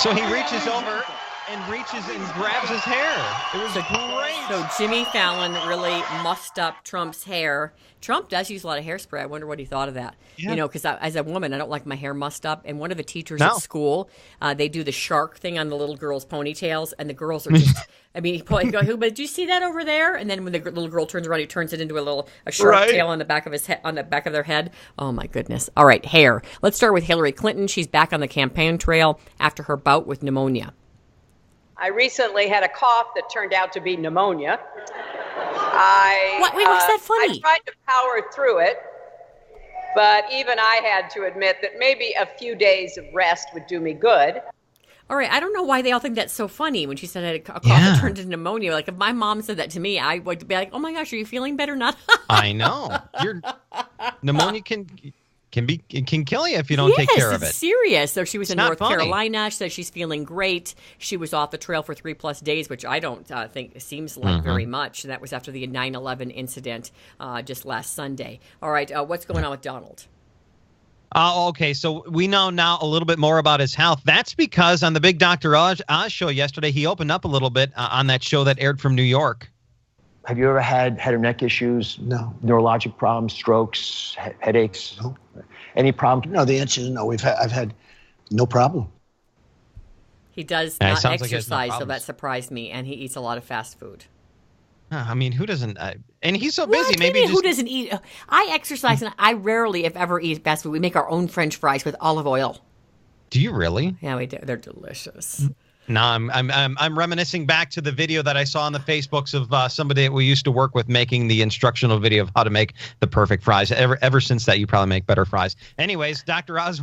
So he reaches over and reaches and grabs his hair. It was great. So Jimmy Fallon really mussed up Trump's hair. Trump does use a lot of hairspray. I wonder what he thought of that. Yeah. You know, because as a woman, I don't like my hair mussed up. And one of the teachers at school, they do the shark thing on the little girls' ponytails, and the girls are just. I mean, he go, but did you see that over there? And then when the little girl turns around, he turns it into a shark tail on the back of his head, on the back of their head. Oh my goodness! All right, hair. Let's start with Hillary Clinton. She's back on the campaign trail after her bout with pneumonia. I recently had a cough that turned out to be pneumonia. What's that funny? I tried to power through it, but even I had to admit that maybe a few days of rest would do me good. All right, I don't know why they all think that's so funny when she said I had a cough that turned into pneumonia. Like, if my mom said that to me, I would be like, oh my gosh, are you feeling better now? I know. Pneumonia can kill you if you don't take care of it. It's serious. So she was in North funny. Carolina. She says she's feeling great. She was off the trail for 3+ days, which I don't think seems like very much. And that was after the 9/11 incident just last Sunday. All right, what's going on with Donald? Okay, so we know now a little bit more about his health. That's because on the big Dr. Oz show yesterday, he opened up a little bit on that show that aired from New York. Have you ever had head or neck issues? No. Neurologic problems, strokes, headaches? No. Any problem? No, the answer is no. I've had no problem. He does Yeah, it not sounds like he has no exercise, so problems. that surprised me. And he eats a lot of fast food. I mean, who doesn't? And he's so What? busy. Maybe Maybe just, who doesn't eat? I exercise, and I rarely, if ever, eat fast food. We make our own French fries with olive oil. Do you really? Yeah, we do. They're delicious. No, I'm reminiscing back to the video that I saw on the Facebooks of somebody that we used to work with making the instructional video of how to make the perfect fries. Ever since that, you probably make better fries. Anyways, Dr. Oz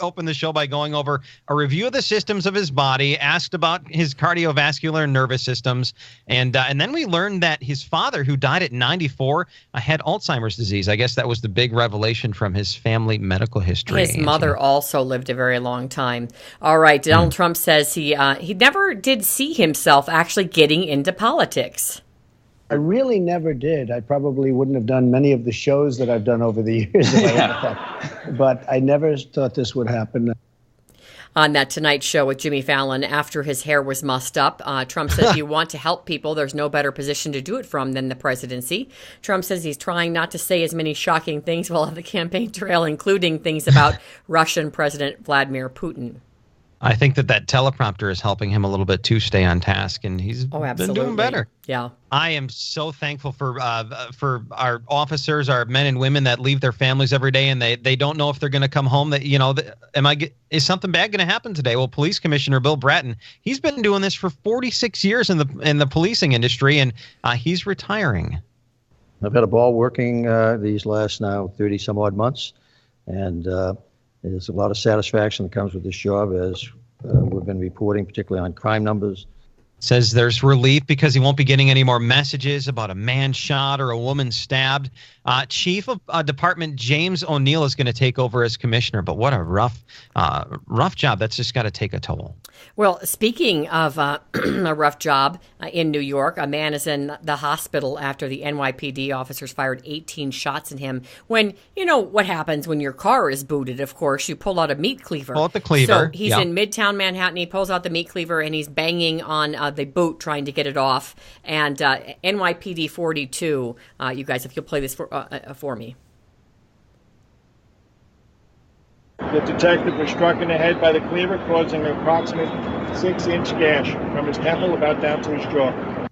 opened the show by going over a review of the systems of his body, asked about his cardiovascular and nervous systems, and then we learned that his father, who died at 94, had Alzheimer's disease. I guess that was the big revelation from his family medical history. His mother also lived a very long time. All right, Donald Trump says he never did see himself actually getting into politics. I really never did. I probably wouldn't have done many of the shows that I've done over the years if I had thought. But I never thought this would happen. On that Tonight Show with Jimmy Fallon, after his hair was mussed up, Trump said if you want to help people, there's no better position to do it from than the presidency. Trump says he's trying not to say as many shocking things while on the campaign trail, including things about Russian President Vladimir Putin. I think that teleprompter is helping him a little bit to stay on task, and he's been doing better. Yeah. I am so thankful for our officers, our men and women that leave their families every day, and they don't know if they're going to come home. That is something bad going to happen today? Well, Police Commissioner Bill Bratton, he's been doing this for 46 years in the policing industry, and he's retiring. I've had a ball working these last now 30 some odd months, and there's a lot of satisfaction that comes with this job as we've been reporting, particularly on crime numbers. Says there's relief because he won't be getting any more messages about a man shot or a woman stabbed. Chief of Department James O'Neill is going to take over as commissioner, but what a rough job. That's just got to take a toll. Well, speaking of a rough job in New York, a man is in the hospital after the NYPD officers fired 18 shots at him. When, you know what happens when your car is booted, of course, you pull out a meat cleaver. Pull out the cleaver. So he's in Midtown Manhattan. He pulls out the meat cleaver and he's banging on the boot trying to get it off. And NYPD 42, you guys, if you'll play this for me. The detective was struck in the head by the cleaver, causing an approximate 6-inch gash from his temple about down to his jaw.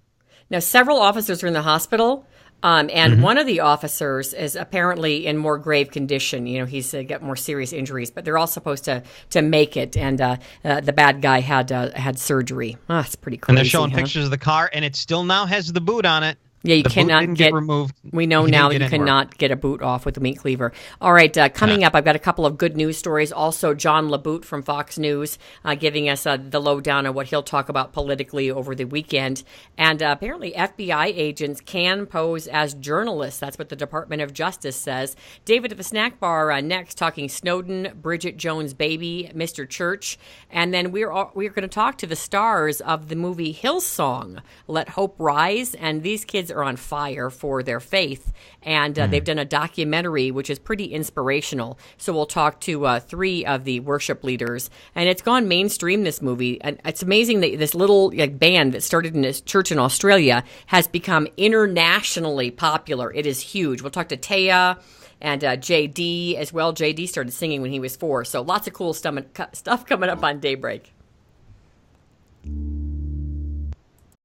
Now, several officers are in the hospital, and one of the officers is apparently in more grave condition. You know, he's got more serious injuries, but they're all supposed to make it, and the bad guy had surgery. Oh, it's pretty crazy. And they're showing pictures of the car, and it still now has the boot on it. Yeah, you cannot get removed. We know now that you cannot get a boot off with the meat cleaver. All right, coming up, I've got a couple of good news stories. Also, John LaBoute from Fox News giving us the lowdown on what he'll talk about politically over the weekend. And apparently, FBI agents can pose as journalists. That's what the Department of Justice says. David at the snack bar next, talking Snowden, Bridget Jones' baby, Mr. Church, and then we're going to talk to the stars of the movie Hillsong, Let Hope Rise. And these kids kids are on fire for their faith, and they've done a documentary which is pretty inspirational. So we'll talk to 3 of the worship leaders, and it's gone mainstream, this movie. And it's amazing that this little band that started in this church in Australia has become internationally popular. It is huge. We'll talk to Taya and JD as well. JD started singing when he was 4. So lots of cool stuff coming up on Daybreak.